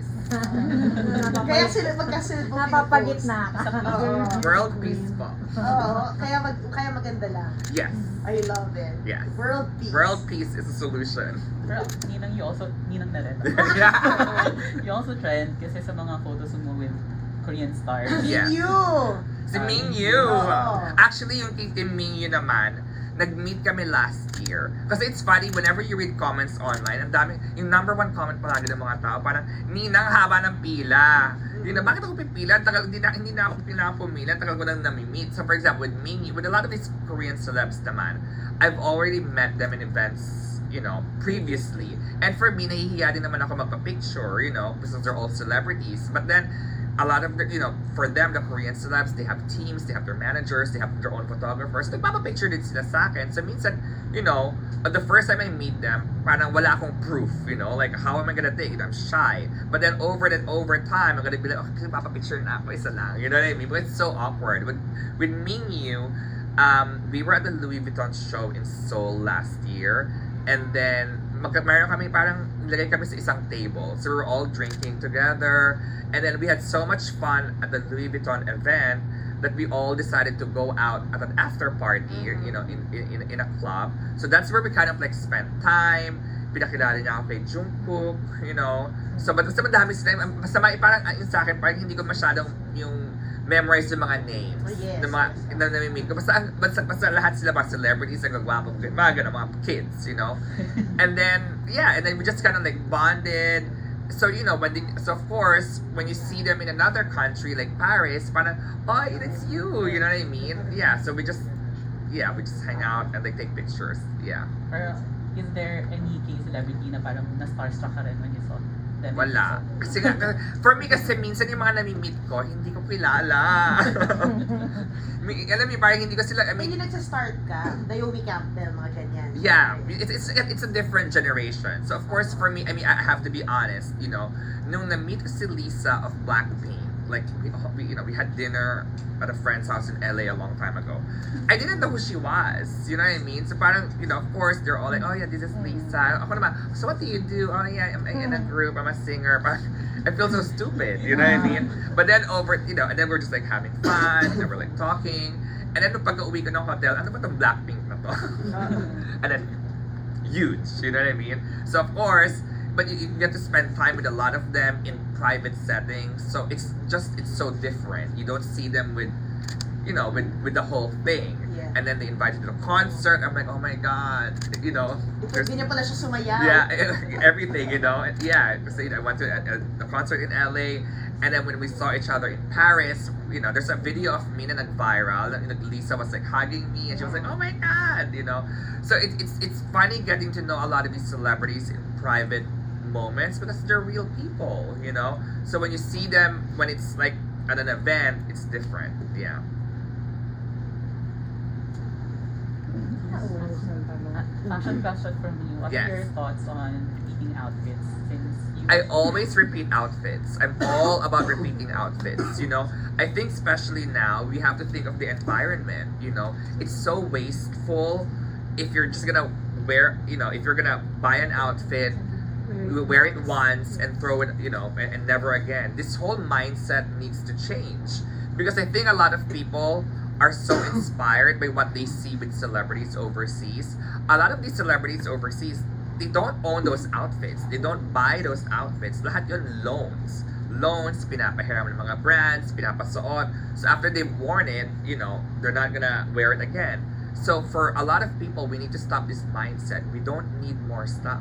[SPEAKER 2] Kaya sila magkasunod mo
[SPEAKER 4] napapagitna ka.
[SPEAKER 2] Oo.
[SPEAKER 1] World peace po.
[SPEAKER 2] Oo, kaya maganda lang.
[SPEAKER 1] Yes.
[SPEAKER 2] I love it.
[SPEAKER 1] Yes.
[SPEAKER 2] World peace.
[SPEAKER 1] World peace is a solution.
[SPEAKER 5] Pero, Ninang, Ninang na rin.
[SPEAKER 1] Yeah.
[SPEAKER 5] You also trend kasi sa mga photos mo with Korean stars.
[SPEAKER 1] Yeah.
[SPEAKER 2] You!
[SPEAKER 1] Si Mingyu.
[SPEAKER 2] Oo.
[SPEAKER 1] Actually, yung kay Team Mingyu naman, nag-meet kami last year. Kasi it's funny, whenever you read comments online, ang dami, yung number one comment palagi ng mga tao, parang, Ninang, haba ng pila. Yun na, bakit ako pipila? Tagal, hindi na ako kailangan pumila, tagal ko nang nami-meet. So for example, with Mingyu, with a lot of these Korean celebs naman, I've already met them in events, you know, previously. And for me, nahihiya din naman ako magpa-picture, you know, because they're all celebrities. But then, a lot of the, you know, for them, the Korean celebs, they have teams, they have their managers, they have their own photographers. Nagpapapicture din sila sa akin. So minsan, you know, the first time I meet them, parang wala akong proof, you know, like how am I gonna take it? I'm shy. But then over time, I'm gonna be like, okay, papapicture na ako, isa lang. You know what I mean? But it's so awkward. With Mingyu, we were at the Louis Vuitton show in Seoul last year. And then, meron kami parang, nilagay kami sa isang table. So we were all drinking together. And then we had so much fun at the Louis Vuitton event that we all decided to go out at an after party, you know, in a club. So that's where we kind of like spent time. Pinakilala niya ako kay Jungkook, you know. So basta madami sila. Basta parang yung sa akin, parang hindi ko masyadong yung memorize yung mga names.
[SPEAKER 2] Oh, yes,
[SPEAKER 1] ng mga
[SPEAKER 2] yes.
[SPEAKER 1] na nami-meet ko. Basta lahat sila mga celebrities, ang gagwapo, mga ganun, mga kids, you know. And then we just kind of like bonded. So, you know, so of course, when you see them in another country like Paris, parang, oh, it's you know what I mean? Yeah, so we just hang out and like take pictures. Yeah.
[SPEAKER 5] Pero, is there any celebrity na parang na-starstruck ka rin when you saw them?
[SPEAKER 1] Wala. Kasi nga, for me kasi minsan yung mga nami-meet ko, hindi ko kilala. Alam mo, parang hindi ko sila, I mean,
[SPEAKER 2] Hindi nagsa-start ka, Naomi Campbell, mga ganyan.
[SPEAKER 1] yeah, it's a different generation. So of course for me, I mean, I have to be honest, you know, nung na-meet ko si Lisa of Blackpink, like we had dinner at a friend's house in LA a long time ago. I didn't know who she was, you know what I mean? So parang, you know, of course they're all like, oh yeah, this is Lisa. Ako naman, so what do you do? Oh yeah, I'm in a group, I'm a singer. Parang, I feel so stupid, you know what I mean? But then and then we're just like having fun, and then we're like talking. And then nung pag-uwi ko ng hotel, ano ba itong Blackpink na to? And then, huge, you know what I mean? So of course, but you get to spend time with a lot of them in private settings. So it's so different. You don't see them with, you know, with the whole thing.
[SPEAKER 2] Yeah.
[SPEAKER 1] And then they invite you to the concert. I'm like, oh my god, you know. There's,
[SPEAKER 2] Hindi niya pala siya sumayaw.
[SPEAKER 1] yeah, everything, you know. And yeah, because I went to a concert in LA, and then when we saw each other in Paris, you know, there's a video of me na nag-viral. And Lisa was like hugging me, and she was like, oh my god, you know. So it's funny getting to know a lot of these celebrities in private moments because they're real people, you know. So when you see them when it's like at an event, it's different. Yeah.
[SPEAKER 5] Fashion question from you. What
[SPEAKER 1] Yes.
[SPEAKER 5] are your thoughts on repeating outfits since you...
[SPEAKER 1] I always repeat outfits. I'm all about repeating outfits, you know. I think especially now, we have to think of the environment, you know. It's so wasteful if you're just gonna wear, you know, if you're gonna buy an outfit, wear it once and throw it, you know, and never again. This whole mindset needs to change. Because I think a lot of people are so inspired by what they see with celebrities overseas. A lot of these celebrities overseas, they don't own those outfits. They don't buy those outfits. Lahat yun loans. Loans, pinapahiram ng mga brands, pinapasuot. So after they've worn it, you know, they're not gonna wear it again. So for a lot of people, we need to stop this mindset. We don't need more stuff.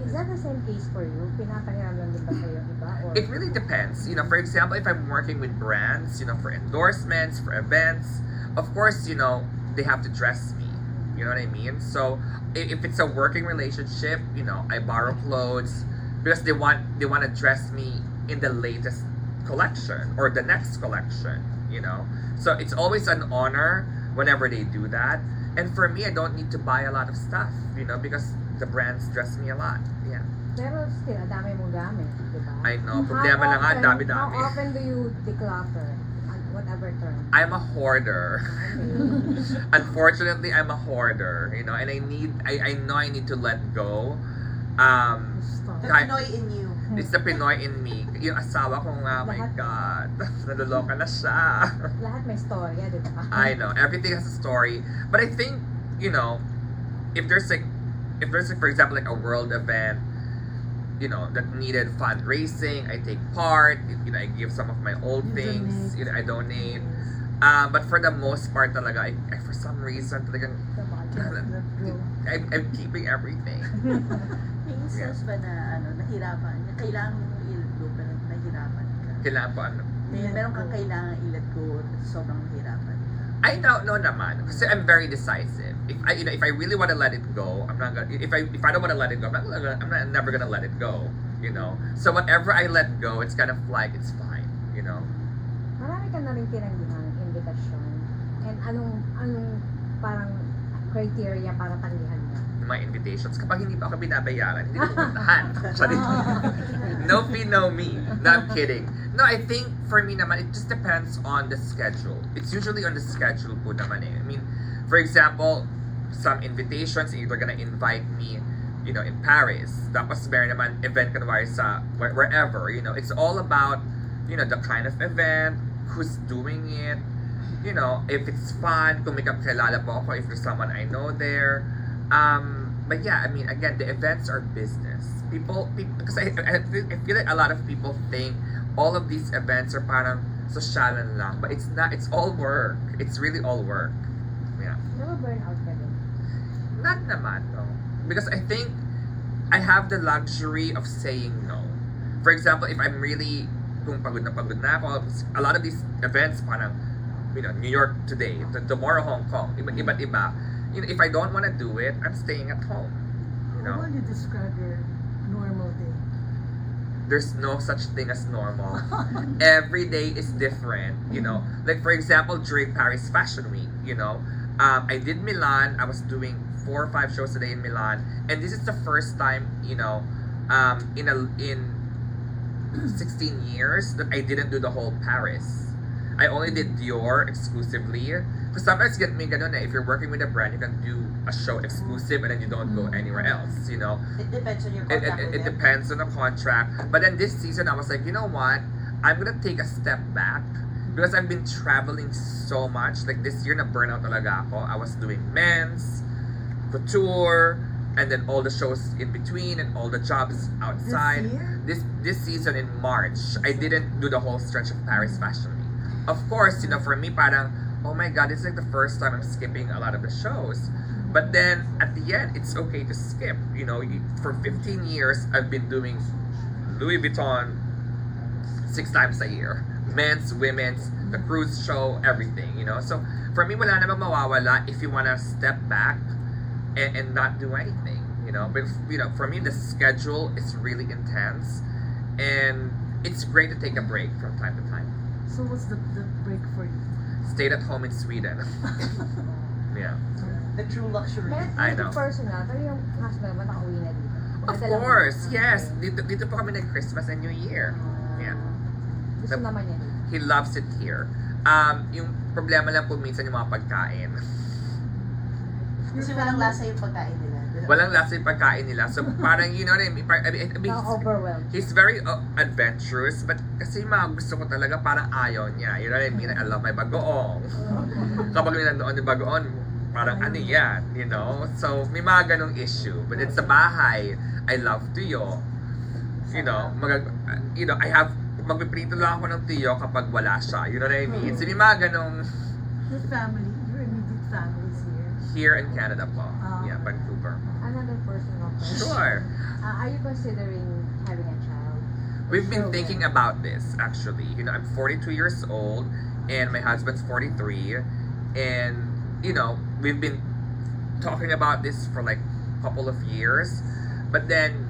[SPEAKER 4] Is that the same case for you? Pinapahiram lang din ba sa'yo iba? Or
[SPEAKER 1] It really depends. For example, if I'm working with brands, for endorsements, for events, of course, they have to dress me. You know what I mean? So if it's a working relationship, I borrow clothes because they want to dress me in the latest collection or the next collection. So it's always an honor whenever they do that. And for me, I don't need to buy a lot of stuff, because the brands dress me a lot. Yeah.
[SPEAKER 4] pero still, ang dami mong gamit, di ba?
[SPEAKER 1] I know. Problema lang nga, dami-dami.
[SPEAKER 4] How often do you declutter? Whatever term.
[SPEAKER 1] I'm a hoarder. Unfortunately, I'm a hoarder, and I know I need to let go.
[SPEAKER 2] The
[SPEAKER 1] Kahit-
[SPEAKER 2] Pinoy in you.
[SPEAKER 1] It's the Pinoy in me. Yung asawa ko nga, my God, naluloka na siya.
[SPEAKER 4] Lahat may storya, di ba?
[SPEAKER 1] I know, everything has a story. But I think, if there's for example, like a world event, that needed fundraising, I take part, I give some of my old
[SPEAKER 6] You
[SPEAKER 1] things,
[SPEAKER 6] donate.
[SPEAKER 1] I donate. But for the most part talaga, I for some reason talagang, I'm keeping everything.
[SPEAKER 7] May instance ba na nahirapan? Kailangan mong i-let go pero nahirapan ka?
[SPEAKER 1] Kailangan po ano.
[SPEAKER 7] Meron kang kailangan i-let go sobrang nahirapan.
[SPEAKER 1] I don't know naman. Kasi I'm very decisive. If I really want to let it go, I'm not gonna. If I don't want to let it go, never gonna let it go. So whatever I let go, it's kind of like it's fine.
[SPEAKER 4] Marami ka na rin tinanggihang invitasyon. And anong parang criteria para tanggihan mo?
[SPEAKER 1] My invitations. Kapag hindi pa ako binabayaran, hindi ko puntahan. Sorry. No fee, no me. No, I'm kidding. No, I think for me naman, it just depends on the schedule. It's usually on the schedule po naman eh. I mean, for example, some invitations, either gonna invite me, in Paris. Tapos meron naman event kunwari sa wherever, It's all about, the kind of event, who's doing it, if it's fun, kung may kakilala po ako, if there's someone I know there. But yeah, I mean, again, the events are business. People because I feel like a lot of people think all of these events are parang sosyalan lang, but it's not. It's all work. It's really all work. Yeah.
[SPEAKER 4] Never burn out ka din.
[SPEAKER 1] Not naman, no. Because I think I have the luxury of saying no. For example, if I'm really, kung pagod na ako, a lot of these events parang, New York today, tomorrow Hong Kong, iba't iba. If I don't want to do it, I'm staying at home.
[SPEAKER 6] How would you describe your normal day?
[SPEAKER 1] There's no such thing as normal. Every day is different, Like for example, during Paris Fashion Week, I did Milan. I was doing 4 or 5 shows a day in Milan, and this is the first time, in 16 years that I didn't do the whole Paris. I only did Dior exclusively. Because sometimes get me ganun eh. If you're working with a brand, you can do a show exclusive and then you don't go anywhere else,
[SPEAKER 2] It depends on your
[SPEAKER 1] It,
[SPEAKER 2] contract
[SPEAKER 1] it,
[SPEAKER 2] with
[SPEAKER 1] it
[SPEAKER 2] them.
[SPEAKER 1] depends on the contract. But then this season, I was like, you know what? I'm gonna take a step back because I've been traveling so much. Like this year, na burnout talaga ako. I was doing men's, couture, and then all the shows in between and all the jobs outside. This season in March, I didn't do the whole stretch of Paris Fashion Week. Of course, for me, parang, oh my God, it's like the first time I'm skipping a lot of the shows. But then, at the end, it's okay to skip. For 15 years, I've been doing Louis Vuitton 6 times a year. Men's, women's, the cruise show, everything, So, for me, wala namang mawawala if you wanna step back and not do anything, But, for me, the schedule is really intense. And it's great to take a break from time to time.
[SPEAKER 6] So what's the break for you?
[SPEAKER 1] Stayed at home in Sweden. Yeah.
[SPEAKER 2] The true luxury.
[SPEAKER 1] I know.
[SPEAKER 4] Personal, pero yung husband mo nakauwi na dito.
[SPEAKER 1] Of
[SPEAKER 4] Nadala mo
[SPEAKER 1] course,
[SPEAKER 4] na.
[SPEAKER 1] yes. Dito po kami nag-Christmas and New Year. Yeah.
[SPEAKER 4] Gusto naman niya dito.
[SPEAKER 1] He loves it here. Yung problema lang po minsan yung mga pagkain.
[SPEAKER 2] Kasi walang lasa yung pagkain nila.
[SPEAKER 1] Walang lasa yung pagkain nila. So parang, you know what I mean? I mean,
[SPEAKER 4] Na-overwhelmed.
[SPEAKER 1] he's very adventurous, but kasi yung mga gusto ko talaga parang ayaw niya. You know what I mean? I love my bagoong. Kapag nandoon yung bagoong, parang ano yan, So, may mga ganong issue. But it's sa bahay, I love tuyo. I have, magpiprito lang ako ng tuyo kapag wala siya. You know what I mean? So, may mga ganong,
[SPEAKER 6] Your family, your immediate family is here.
[SPEAKER 1] Here in Canada po. Yeah, Vancouver.
[SPEAKER 4] Another personal question.
[SPEAKER 1] Sure.
[SPEAKER 4] Are you considering having a child?
[SPEAKER 1] We've been
[SPEAKER 4] Sure.
[SPEAKER 1] thinking about this actually. You know, I'm 42 years old and my husband's 43, and you know, we've been talking about this for like a couple of years, but then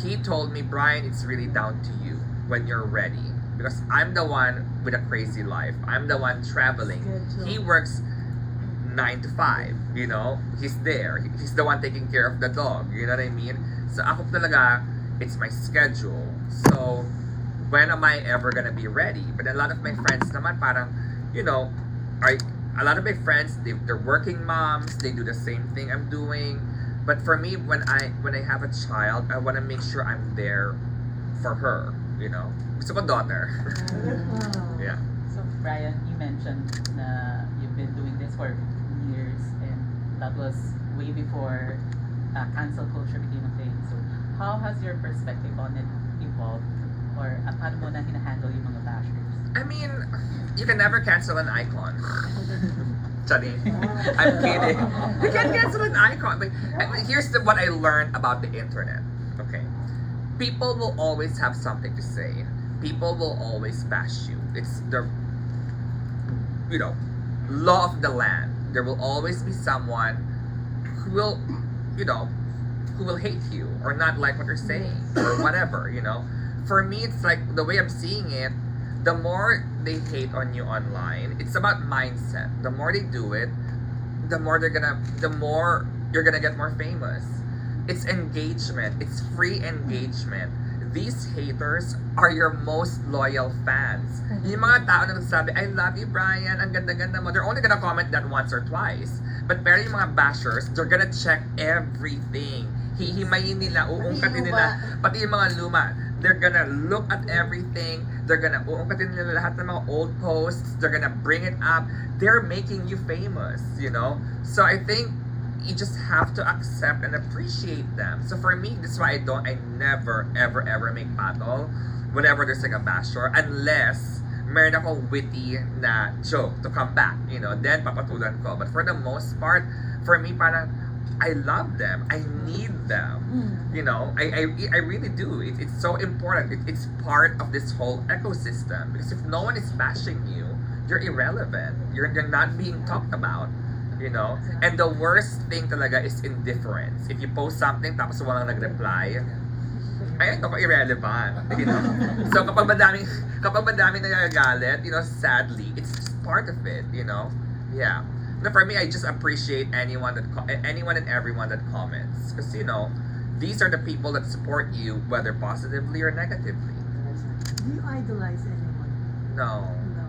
[SPEAKER 1] he told me, Brian, it's really down to you when you're ready, because I'm the one with a crazy life. I'm the one traveling.
[SPEAKER 6] Schedule.
[SPEAKER 1] He works 9 to 5, you know, he's there. He's the one taking care of the dog, you know what I mean? So ako talaga, it's my schedule. So, when am I ever gonna be ready? But a lot of my friends naman parang, you know, a lot of my friends, they're working moms, they do the same thing I'm doing. But for me, when I have a child, I wanna make sure I'm there for her, you know? Gusto ko daughter. Yeah.
[SPEAKER 5] So, Brian, you mentioned na you've been doing this for years, and that was way before cancel culture became a thing. So, how has your perspective on it evolved? Or paano mo na hinahandle yung mga bashers?
[SPEAKER 1] I mean, you can never cancel an icon. Sorry. I'm kidding. You can't cancel an icon. Like, here's what I learned about the internet. Okay. People will always have something to say. People will always bash you. It's the, you know, law of the land. There will always be someone who will, you know, who will hate you or not like what you're saying or whatever, you know. For me, it's like the way I'm seeing it, the more they hate on you online, it's about mindset. The more they do it, the more you're gonna get more famous. It's engagement. It's free engagement. These haters are your most loyal fans. Yung mga tao na nagsasabi, I love you, Brian, ang ganda-ganda mo, they're only gonna comment that once or twice. But pero yung mga bashers, they're gonna check everything. Hihimayin nila, uungkatin nila, pati yung mga luma. They're gonna look at everything. They're gonna uungkatin nila lahat ng mga old posts. They're gonna bring it up. They're making you famous, you know? So I think you just have to accept and appreciate them. So for me, that's why I never, ever make battle whenever there's like a basher, unless meron akong witty na joke to come back, you know, then papatulan ko. But for the most part, for me, parang, I love them. I need them. You know, I really do. It's so important. It's part of this whole ecosystem. Because if no one is bashing you, you're irrelevant. You're not being talked about. You know? And the worst thing talaga is indifference. If you post something tapos walang nag-reply, ayun, ako irrelevant. You know? So kapag madaming nagagalit, you know, sadly, it's just part of it, you know? Yeah. No, for me, I just appreciate anyone and everyone that comments, because you know, these are the people that support you, whether positively or negatively.
[SPEAKER 6] Do you idolize anyone?
[SPEAKER 1] No,
[SPEAKER 6] No.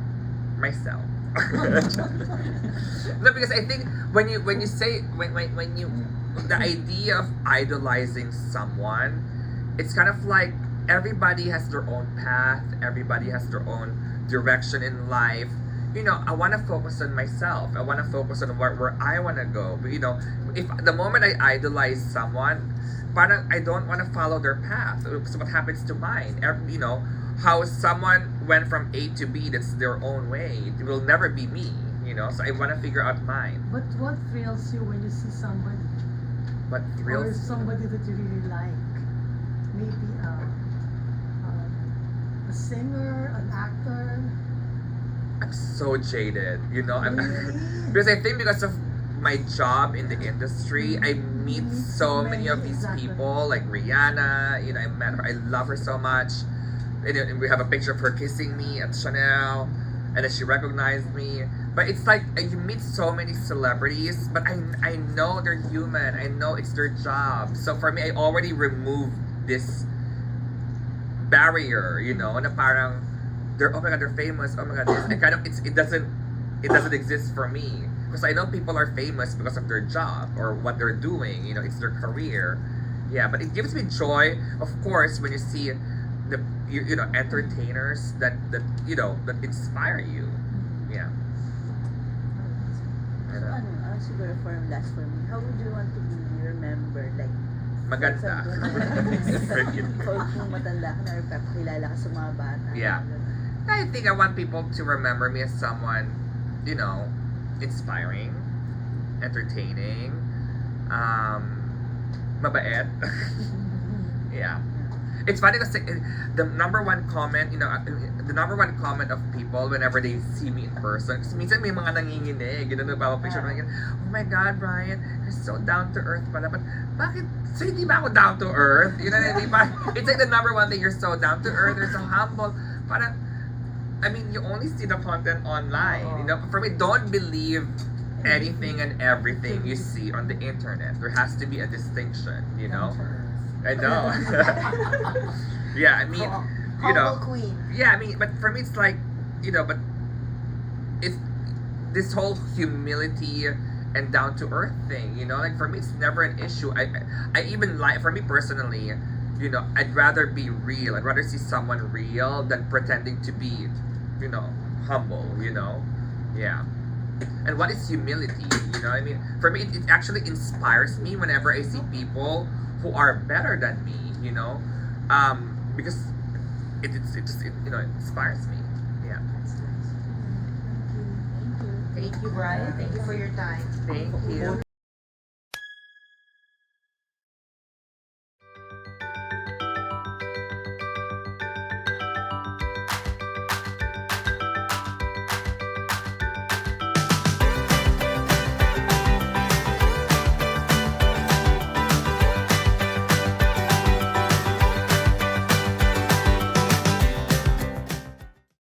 [SPEAKER 1] myself. No, because I think when you say the idea of idolizing someone, it's kind of like everybody has their own path, everybody has their own direction in life. You know, I want to focus on myself. I want to focus on where I want to go. But, you know, if the moment I idolize someone, parang I don't want to follow their path. So what happens to mine? You know, how someone went from A to B, that's their own way. It will never be me, you know. So I want to figure out mine.
[SPEAKER 6] But what thrills you when you see somebody?
[SPEAKER 1] What
[SPEAKER 6] Or
[SPEAKER 1] thrills?
[SPEAKER 6] somebody that you really like? Maybe a singer, an actor.
[SPEAKER 1] I'm so jaded, you know.
[SPEAKER 6] Really?
[SPEAKER 1] Because I think because of my job in the industry, I meet so many of these people, like Rihanna. You know, I met her. I love her so much. And we have a picture of her kissing me at Chanel, and then she recognized me. But it's like you meet so many celebrities, but I know they're human. I know it's their job. So for me, I already removed this barrier, you know, na parang oh my god, they're famous, oh my god, this. And kind of it doesn't exist for me, because I know people are famous because of their job or what they're doing, you know, it's their career. Yeah, but it gives me joy, of course, when you see you know, entertainers that you know, that inspire you. Yeah.
[SPEAKER 7] So siguro last for me, how would you want to be remembered? Like,
[SPEAKER 1] Maganda.
[SPEAKER 7] Pag matanda ka na, or papakilala ka sa mga bata.
[SPEAKER 1] Yeah.
[SPEAKER 7] ganun.
[SPEAKER 1] I think I want people to remember me as someone, you know, inspiring entertaining, mabait. Yeah. It's funny kasi the number one comment, the number one comment of people whenever they see me in person, kasi minsan may mga nanginginig, nagpapapicture, oh my God, Brian, you're so down to earth pala, but bakit, so hindi ba ako down to earth? You know what I mean? It's like the number one thing, you're so down to earth, you're so humble, parang, I mean, you only see the content online, for me, don't believe anything and everything you see on the internet. There has to be a distinction, I know. Yeah, I mean,
[SPEAKER 2] Humble queen.
[SPEAKER 1] yeah, I mean, but for me it's like, but it's this whole humility and down to earth thing, like for me it's never an issue. I even like, for me personally, I'd rather be real. I'd rather see someone real than pretending to be, humble, Yeah. And what is humility? I mean, for me it actually inspires me whenever I see people who are better than me, because it inspires me. Yeah.
[SPEAKER 2] Thank you, Brian. Thank you for your time.
[SPEAKER 1] Thank you.